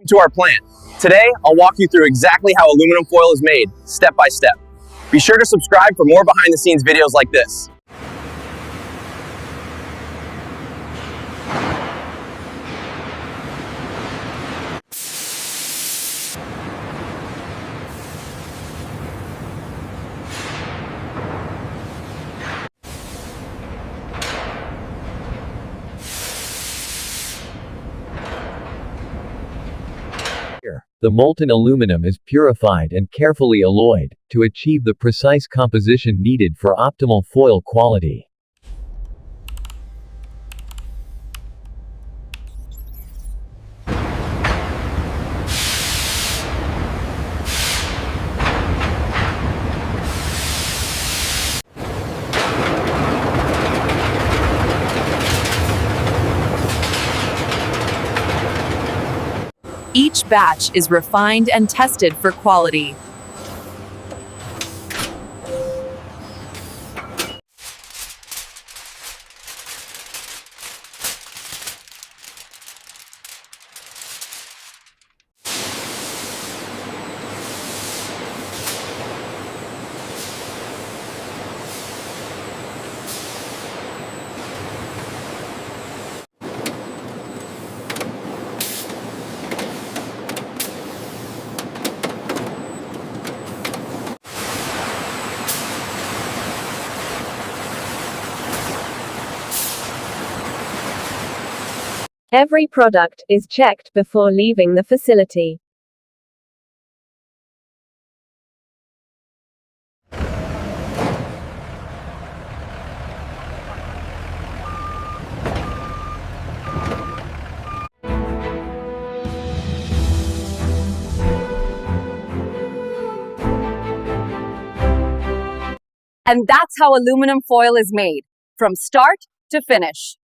To our plant. Today, I'll walk you through exactly how aluminum foil is made, step by step. Be sure to subscribe for more behind-the-scenes videos like this. The molten aluminum is purified and carefully alloyed to achieve the precise composition needed for optimal foil quality. Each batch is refined and tested for quality. Every product is checked before leaving the facility. And that's how aluminum foil is made, from start to finish.